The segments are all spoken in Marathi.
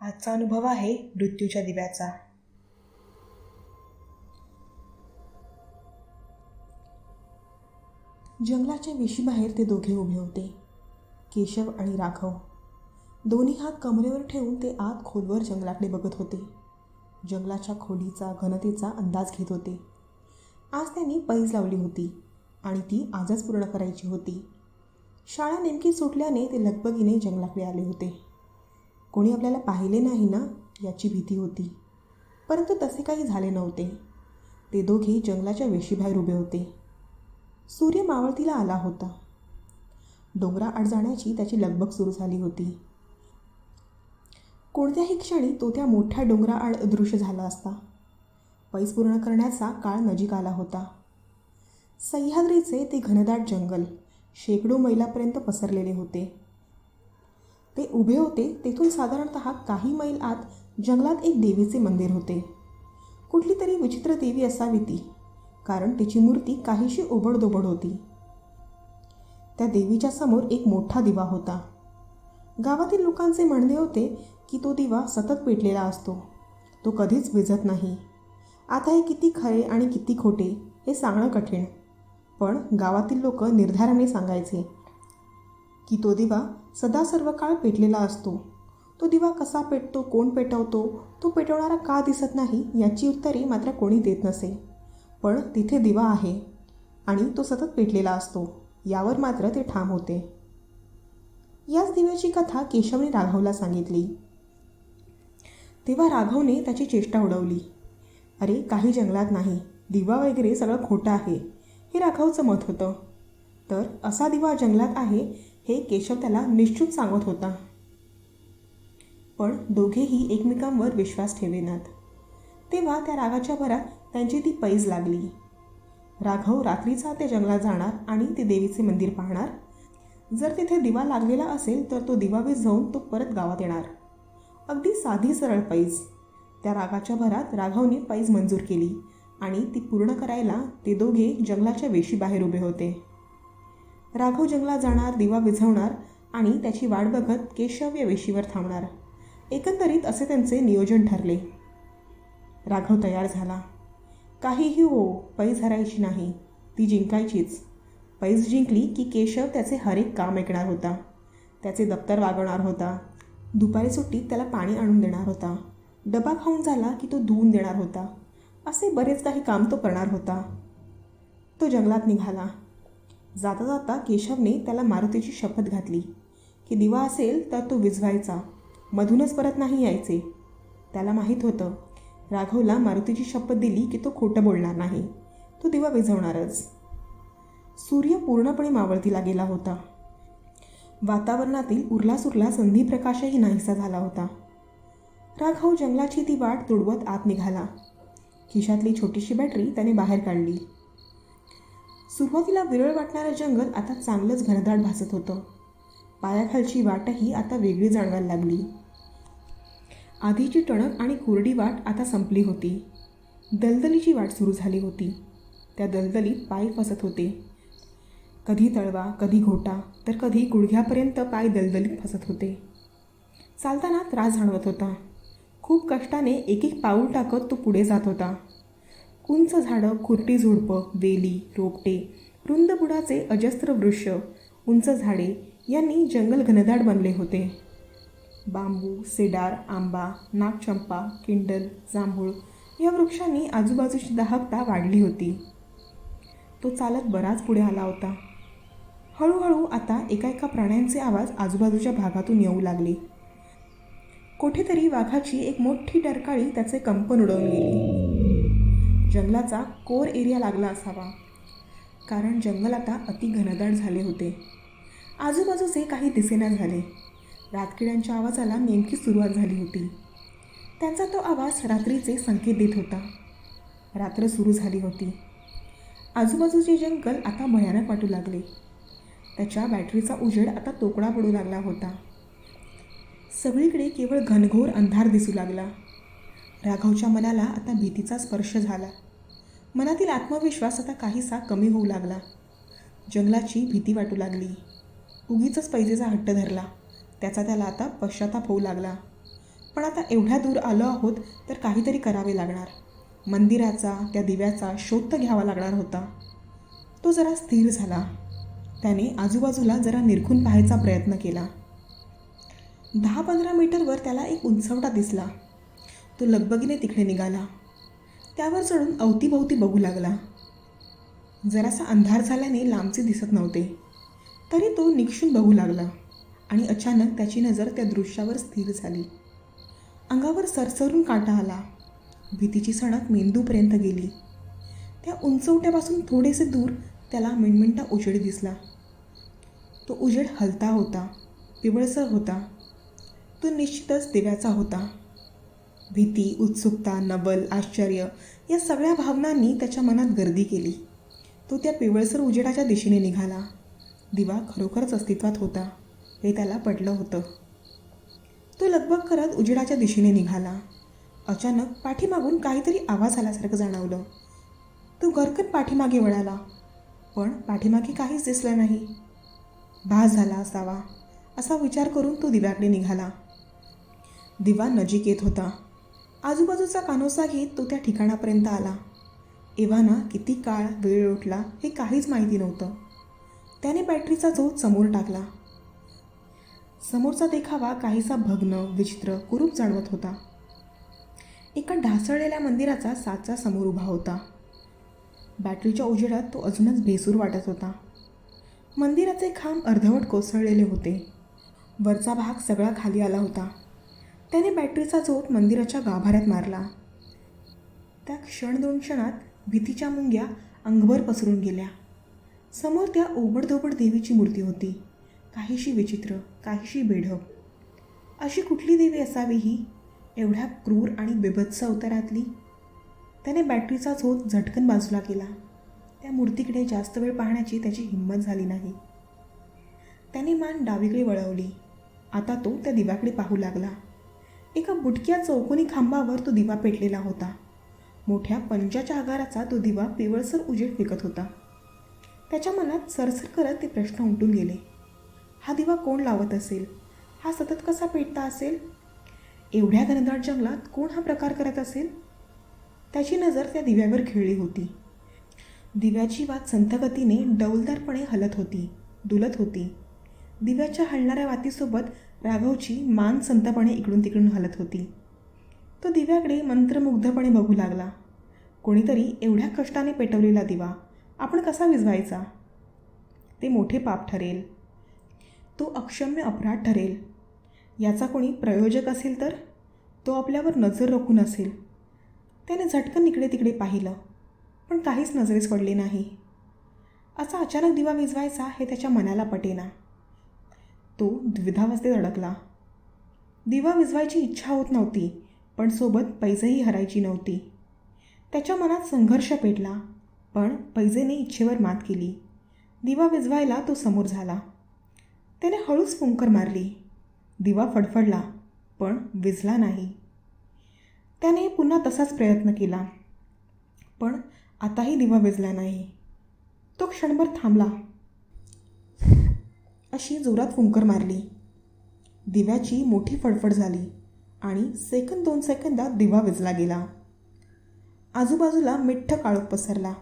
आजचा अनुभव आहे मृत्यूच्या दिव्याचा. जंगलाच्या वेशीबाहेर ते दोघे उभे होते, केशव आणि राघव. दोन्ही हात कमरेवर ठेवून ते आत खोलवर जंगलाकडे बघत होते. जंगलाच्या खोलीचा घनतेचा अंदाज घेत होते. आज त्यांनी पैज लावली होती आणि ती आजच पूर्ण करायची होती. शाळा नेमकी सुटल्याने ते लगबगीने जंगलाकडे आले होते. कोणी आपल्याला पाहिले नाही ना याची भीती होती, परंतु तसे काही झाले नव्हते. ते दोघे जंगलाच्या वेशीबाहेर उभे होते. सूर्य मावळतीला आला होता. डोंगराआड जाण्याची त्याची लगबग सुरू झाली होती. कोणत्याही क्षणी तो त्या मोठ्या डोंगराआड अदृश्य झाला असता. पैज पूर्ण करण्याचा काळ नजीक आला होता. सह्याद्रीचे ते घनदाट जंगल शेकडो मैलापर्यंत पसरलेले होते. ते उभे होते तेथून साधारणतः काही मैल आत जंगलात एक देवीचे मंदिर होते. कुठली तरी विचित्र देवी असावी ती, कारण तिची मूर्ती काहीशी ओबडधोबड होती. त्या देवीच्या समोर एक मोठा दिवा होता. गावातील लोकांचे म्हणणे होते की तो दिवा सतत पेटलेला असतो, तो कधीच विझत नाही. आता हे किती खरे आणि किती खोटे हे सांगणं कठीण, पण गावातील लोक निर्धाराने सांगायचे की तो दिवा सदा सर्व काळ पेटलेला असतो. तो दिवा कसा पेटतो, कोण पेटवतो, तो पेटवणारा का दिसत नाही याची उत्तरे मात्र कोणी देत नसे. पण तिथे दिवा आहे आणि तो सतत पेटलेला असतो यावर मात्र ते ठाम होते. याच दिव्याची कथा केशवने राघवला सांगितली. तेव्हा राघवने त्याची चेष्टा उडवली. अरे काही जंगलात नाही, दिवा वगैरे सगळं खोटं आहे हे राघवचं मत होतं. तर असा दिवा जंगलात आहे हे केशव त्याला निश्चित सांगत होता. पण दोघेही एकमेकांवर विश्वास ठेवेनात. तेव्हा त्या रागाच्या भरात त्यांची ती पैज लागली. राघव रात्रीचा त्या जंगलात जाणार आणि ते देवीचे मंदिर पाहणार. जर तिथे दिवा लागलेला असेल तर तो दिवा विझवून तो परत गावात येणार. अगदी साधी सरळ पैज. त्या रागाच्या भरात राघवने पैज मंजूर केली आणि ती पूर्ण करायला ते दोघे जंगलाच्या वेशीबाहेर उभे होते. राघव जंगलात जाणार, दिवा विझवणार आणि त्याची वाट बघत केशव या वेशीवर थांबणार. एकंदरीत असे त्यांचे नियोजन ठरले. राघव तयार झाला. काहीही हो, पैज हरायची नाही, ती जिंकायचीच. पैज जिंकली की केशव त्याचे हर एक काम ऐकणार होता. त्याचे दप्तर वागवणार होता. दुपारी सुट्टीत त्याला पाणी आणून देणार होता. डबा खाऊन झाला की तो धुवून देणार होता. असे बरेच काही काम तो करणार होता. तो जंगलात निघाला. जाता जाता केशवने त्याला मारुतीची शपथ घातली की दिवा असेल तर तो विझवायचा, मधूनच परत नाही यायचे. त्याला माहीत होतं राघवला मारुतीची शपथ दिली की तो खोटं बोलणार नाही, तो दिवा विझवणारच. सूर्य पूर्णपणे मावळतीला गेला होता. वातावरणातील उरला संधिप्रकाशही नाहीसा झाला होता. राघव जंगलाची ती वाट तुडवत आत निघाला. खिशातली छोटीशी बॅटरी त्याने बाहेर काढली. सुरुवातीला विरळ वाटणारं जंगल आता चांगलंच घनदाट भासत होतं. पायाखालची वाटही आता वेगळी जाणवायला लागली. आधीची टणक आणि कोरडी वाट आता संपली होती. दलदलीची वाट सुरू झाली होती. त्या दलदलीत पाय फसत होते. कधी तळवा, कधी घोटा, तर कधी गुडघ्यापर्यंत पाय दलदलीत फसत होते. चालताना त्रास जाणवत होता. खूप कष्टाने एक एक पाऊल टाकत तो पुढे जात होता. उंच झाडं, खुरटी झुडपं, वेली, रोपटे, रुंद बुडाचे अजस्त्र वृक्ष, उंच झाडे यांनी जंगल घनदाट बनले होते. बांबू, सेडार, आंबा, नागचंपा, किंडल, जांभूळ या वृक्षांनी आजूबाजूची दाहकता वाढली होती. तो चालत बराच पुढे आला होता. हळूहळू आता एका प्राण्यांचे आवाज आजूबाजूच्या भागातून येऊ लागले. कोठेतरी वाघाची एक मोठी डरकाळी त्याचे कंपन उडवून गेली. जंगलाचा कोर एरिया लागला असावा, कारण जंगल आता अति घनदाट झाले होते. आजूबाजूचे काही दिसेना झाले. रातकिड्यांच्या आवाजाला नेमकी सुरुवात झाली होती. त्यांचा तो आवाज रात्रीचे संकेत देत होता. रात्र सुरू झाली होती. आजूबाजूचे जंगल आता भयानक वाटू लागले. त्याच्या बॅटरीचा उजेड आता तोकडा पडू लागला होता. सगळीकडे केवळ घनघोर अंधार दिसू लागला. राघवच्या मनाला आता भीतीचा स्पर्श झाला. मनातील आत्मविश्वास आता काहीसा कमी होऊ लागला. जंगलाची भीती वाटू लागली. उगीचच पैजेचा हट्ट धरला, त्याचा त्याला आता पश्चाताप होऊ लागला. पण आता एवढ्या दूर आलो आहोत तर काहीतरी करावे लागणार. मंदिराचा, त्या दिव्याचा शोध तर घ्यावा लागणार होता. तो जरा स्थिर झाला. त्याने आजूबाजूला जरा निरखून पाहायचा प्रयत्न केला. 10-15 मीटरवर त्याला एक उंचवटा दिसला. तो लगबगीने तिकडे निघाला. त्यावर चढून अवतीभोवती बघू लागला. जरासा अंधार झाल्याने लांबचे दिसत नव्हते, तरी तो निक्षून बघू लागला आणि अचानक त्याची नजर त्या दृश्यावर स्थिर झाली. अंगावर सरसरून काटा आला. भीतीची सणक मेंदूपर्यंत गेली. त्या उंचवट्यापासून थोडेसे दूर त्याला मिणमिणता उजेड दिसला. तो उजेड हलता होता, पिवळसर होता. तो निश्चितच दिव्याचा होता. भीती, उत्सुकता, नवल, आश्चर्य या सगळ्या भावनांनी त्याच्या मनात गर्दी केली. तो त्या पिवळसर उजेडाच्या दिशेने निघाला. दिवा खरोखरच अस्तित्वात होता हे त्याला पटलं होतं. तो लगबग करत उजेडाच्या दिशेने निघाला. अचानक पाठीमागून काहीतरी आवाज आल्यासारखं जाणवलं. तो गरकन पाठीमागे वळाला, पण पाठीमागे काहीच दिसलं नाही. भास झाला असावा असा विचार करून तो दिव्याकडे निघाला. दिवा नजीक येत होता. आजूबाजूचा कानोसा घेत तो त्या ठिकाणापर्यंत आला. एव्हाना किती काळ वेळ उठला हे काहीच माहिती नव्हतं. त्याने बॅटरीचा झोत समोर टाकला. समोरचा देखावा काहीसा भग्न, विचित्र, कुरूप जाणवत होता. एका ढासळलेल्या मंदिराचा साचा समोर उभा होता. बॅटरीच्या उजेडात तो अजूनच भेसूर वाटत होता. मंदिराचे खांब अर्धवट कोसळलेले होते. वरचा भाग सगळा खाली आला होता. त्याने बॅटरीचा झोत मंदिराच्या गाभाऱ्यात मारला. त्या क्षण 2 क्षणात भीतीच्या मुंग्या अंगभर पसरून गेल्या. समोर त्या ओबडधोबड देवीची मूर्ती होती. काहीशी विचित्र, काहीशी बेढप. अशी कुठली देवी असावी ही, एवढ्या क्रूर आणि बिभत्स अवतारातली? त्याने बॅटरीचा झोत झटकन बाजूला केला. त्या मूर्तीकडे जास्त वेळ पाहण्याची त्याची हिंमत झाली नाही. त्याने मान डावीकडे वळवली. आता तो त्या दिव्याकडे पाहू लागला. एका बुटक्या चौकोनी खांबावर तो दिवा पेटलेला होता. मोठ्या पंजाच्या आकाराचा तो दिवा पिवळसर उजेड फेकत होता. त्याच्या मनात सरसर करत ते प्रश्न उमटून गेले. हा दिवा कोण लावत असेल? हा सतत कसा पेटता असेल? एवढ्या घनदाट जंगलात कोण हा प्रकार करत असेल? त्याची नजर त्या दिव्यावर खिळली होती. दिव्याची वात संथ गतीने डौलदारपणे हलत होती, डुलत होती. दिव्याच्या हलणाऱ्या वातीसोबत राघवची मान संथपणे इकडून तिकडून हलत होती. तो दिव्याकडे मंत्रमुग्धपणे बघू लागला. कोणीतरी एवढ्या कष्टाने पेटवलेला दिवा आपण कसा विझवायचा? ते मोठे पाप ठरेल. तो अक्षम्य अपराध ठरेल. याचा कोणी प्रयोजक असेल तर? तो आपल्यावर नजर रोखून असेल. त्याने झटकन इकडे तिकडे पाहिलं, पण काहीच नजरेस पडले नाही. असा अचानक दिवा विझवायचा हे त्याच्या मनाला पटेना. तो द्विधावस्थेत अडकला. दिवा विझवायची इच्छा होत नव्हती, पण सोबत पैजेही हरायची नव्हती. त्याच्या मनात संघर्ष पेटला, पण पैजेने इच्छेवर मात केली. दिवा विझवायला तो समोर झाला. त्याने हळूच फुंकर मारली. दिवा फडफडला, पण विझला नाही. त्याने पुन्हा तसाच प्रयत्न केला, पण आताही दिवा विझला नाही. तो क्षणभर थांबला. अशी जोरात फुंकर मारली. दिव्याची मोठी फडफड झाली आणि 2 सेकंदात दिवा विझला गेला. आजूबाजूला मिठ्ठ काळोख पसरला.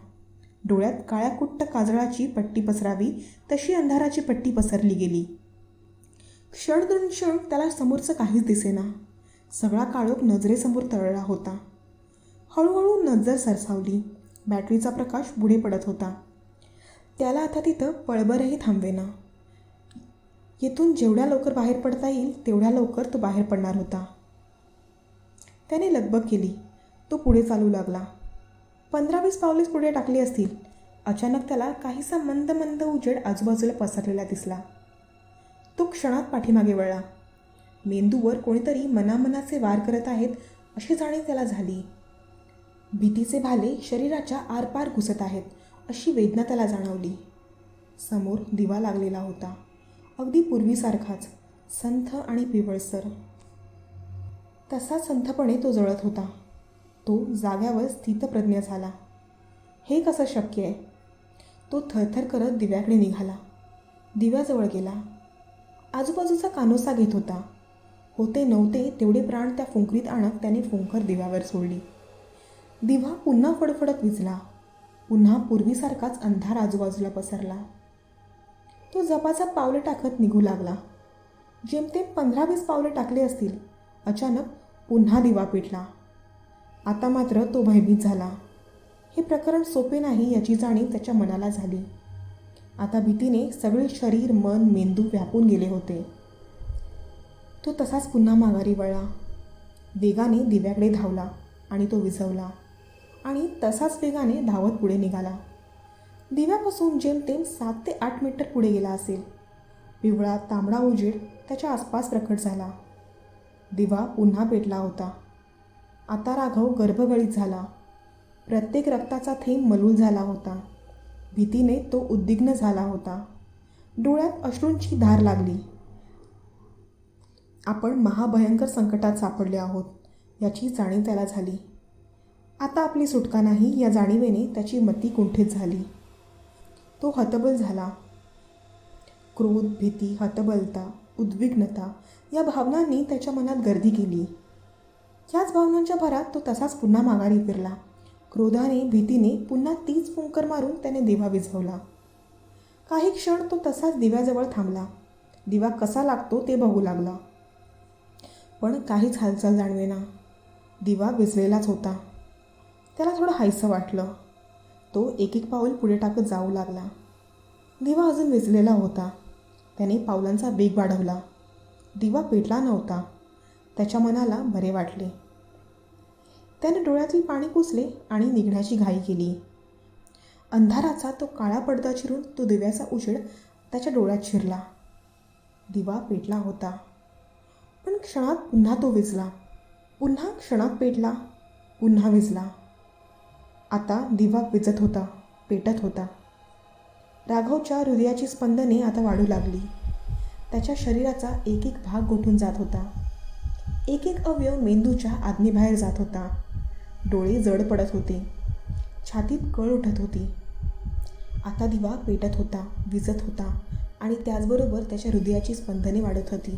डोळ्यात काळ्या कुट्ट काजळाची पट्टी पसरावी तशी अंधाराची पट्टी पसरली गेली. क्षण 2 क्षण त्याला समोरचं काहीच दिसेना. सगळा काळोख नजरेसमोर तरळला होता. हळूहळू नजर सरसावली. बॅटरीचा प्रकाश पुढे पडत होता. त्याला आता तिथं पळभरही थांबवेना. येथून जेवढ्या लवकर बाहेर पडता येईल तेवढ्या लवकर तो बाहेर पडणार होता. त्याने लगबग केली. तो पुढे चालू लागला. 15-20 पावलेच पुढे टाकली असतील. अचानक त्याला काहीसा मंद मंद उजेड आजूबाजूला पसरलेला दिसला. तो क्षणात पाठीमागे वळला. मेंदूवर कोणीतरी मनामनाचे वार करत आहेत अशी जाणीव त्याला झाली. भीतीचे भाले शरीराच्या आरपार घुसत आहेत अशी वेदना त्याला जाणवली. समोर दिवा लागलेला होता, अगदी पूर्वीसारखाच, संथ आणि पिवळसर. तसा संथपणे तो जळत होता. तो जाग्यावर स्थितप्रज्ञ झाला. हे कसं शक्य आहे? तो थरथर करत दिव्याकडे निघाला. दिव्याजवळ गेला. आजूबाजूचा कानोसा घेत होता. होते नव्हते तेवढे प्राण त्या फुंकरीत आणत त्याने फुंकर दिव्यावर सोडली. दिवा पुन्हा फडफडत विझला. पुन्हा पूर्वीसारखाच अंधार आजूबाजूला पसरला. तो झपाझप पावले टाकत निघू लागला. जेमतेम 15-20 पावले टाकले असतील. अचानक पुन्हा दिवा पेटला. आता मात्र तो भयभीत झाला. हे प्रकरण सोपे नाही याची जाणीव त्याच्या मनाला झाली. आता भीतीने सगळे शरीर, मन, मेंदू व्यापून गेले होते. तो तसाच पुन्हा माघारी वळला. वेगाने दिव्याकडे धावला आणि तो विझवला आणि तसाच वेगाने धावत पुढे निघाला. दिव्यापासून जेमतेम 7 ते 8 मीटर पुढे गेला असेल. पिवळा तांबडा उजेड त्याच्या आसपास प्रकट झाला. दिवा पुन्हा पेटला होता. आता राघव गर्भगळीत झाला. प्रत्येक रक्ताचा थेंब मलूल झाला होता. भीतीने तो उद्विग्न झाला होता. डोळ्यात अश्रूंची धार लागली. आपण महाभयंकर संकटात सापडले आहोत याची जाणीव त्याला झाली. आता आपली सुटका नाही या जाणीवेने त्याची मती कुंठित झाली. तो हतबल झाला. क्रोध, भीती, हतबलता, उद्विग्नता या भावनांनी त्याच्या मनात गर्दी केली. याच भावनांच्या भरात तो तसाच पुन्हा माघारी फिरला. क्रोधाने, भीतीने पुन्हा तीच फुंकर मारून त्याने दिवा विझवला. काही क्षण तो तसाच दिव्याजवळ थांबला. दिवा कसा लागतो ते बघू लागला. पण काहीच हालचाल जाणवेना. दिवा विझलेलाच होता. त्याला थोडं हायसं वाटलं. तो एक एक पाऊल पुढे टाकत जाऊ लागला. दिवा अजून विझलेला होता. त्याने पावलांचा वेग वाढवला. दिवा पेटला नव्हता. त्याच्या मनाला बरे वाटले. त्याने डोळ्यातील पाणी पुसले आणि निघण्याची घाई केली. अंधाराचा तो काळा पडदा चिरून तो दिव्याचा उजेड त्याच्या डोळ्यात शिरला. दिवा पेटला होता. पण क्षणात पुन्हा तो विझला. पुन्हा क्षणात पेटला. पुन्हा विझला. आता दिवा विझत होता, पेटत होता. राघवच्या हृदयाची स्पंदने आता वाढू लागली. त्याच्या शरीराचा एक एक भाग गोठून जात होता. एक एक अवयव मेंदूच्या आज्ञेबाहेर जात होता. डोळे जड पडत होते. छातीत कळ उठत होती. आता दिवा पेटत होता, विझत होता आणि त्याचबरोबर त्याच्या हृदयाची स्पंदने वाढत होती.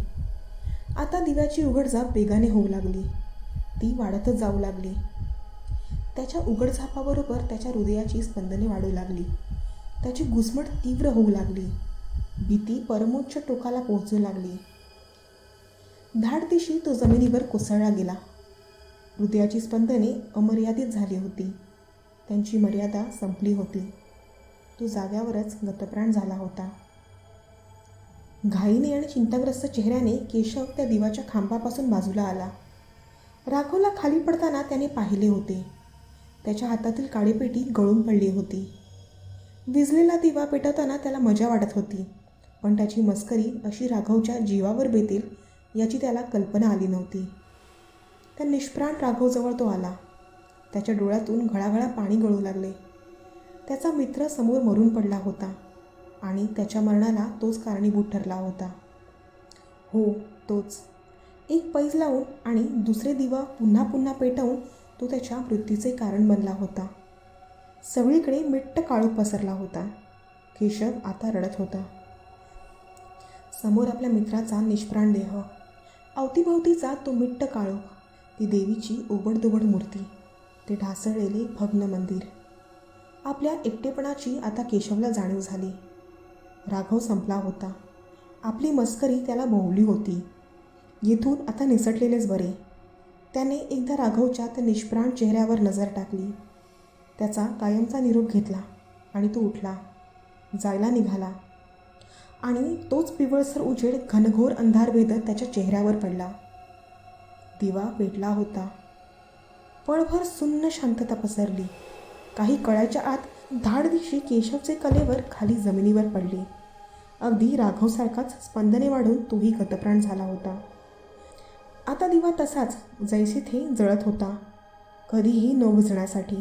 आता दिव्याची उघडझाप वेगाने होऊ लागली. ती वाढतच जाऊ लागली. त्याच्या उघडझापाबरोबर त्याच्या हृदयाची स्पंदने वाढू लागली. त्याची घुसमट तीव्र होऊ लागली. भीती परमोच्च टोकाला पोहोचू लागली. धाडदिशी तो जमिनीवर कोसळला गेला. हृदयाची स्पंदने अमर्यादित झाली होती. त्यांची मर्यादा संपली होती. तो जाग्यावरच गतप्राण झाला होता. घाईने आणि चिंताग्रस्त चेहऱ्याने केशव त्या दिवाच्या खांबापासून बाजूला आला. राघवला खाली पडताना त्याने पाहिले होते. त्याच्या हातातील काळीपेटी गळून पडली होती. विझलेला दिवा पेटवताना त्याला मजा वाटत होती. पण त्याची मस्करी अशी राघवच्या जीवावर बेतेल याची त्याला कल्पना आली नव्हती. त्या निष्प्राण राघवजवळ तो आला. त्याच्या डोळ्यातून घळाघळा पाणी गळू लागले. त्याचा मित्र समोर मरून पडला होता आणि त्याच्या मरणाला तोच कारणीभूत ठरला होता. हो, तोच. एक पैज लावून आणि दुसरे दिवा पुन्हा पुन्हा पेटवून तो त्याच्या मृत्यूचे कारण बनला होता. सगळीकडे मिट्ट काळोख पसरला होता. केशव आता रडत होता. समोर आपल्या मित्राचा निष्प्राण देह, अवतीभोवतीचा तो मिट्ट काळोख, ती देवीची ओबडधोबड मूर्ती, ते ढासळलेले भग्न मंदिर. आपल्या एकटेपणाची आता केशवला जाणीव झाली. राघव संपला होता. आपली मस्करी त्याला भोवली होती. येथून आता निसटलेलेच बरे. त्याने एकदा राघवच्या त्या निष्प्राण चेहऱ्यावर नजर टाकली. त्याचा कायमचा निरोप घेतला आणि तो उठला, जायला निघाला. आणि तोच पिवळसर उजेड घनघोर अंधार भेदत त्याच्या चेहऱ्यावर पडला. दिवा पेटला होता. पळभर सुन्न शांतता पसरली. काही कळाच्या आत धाडदिशी केशवचे कलेवर खाली जमिनीवर पडले. अगदी राघवसारखाच स्पंदने वाढून तोही गतप्राण झाला होता. आता दिवा तसाच जैसे थे जळत होता, कधीही न बुजण्यासाठी.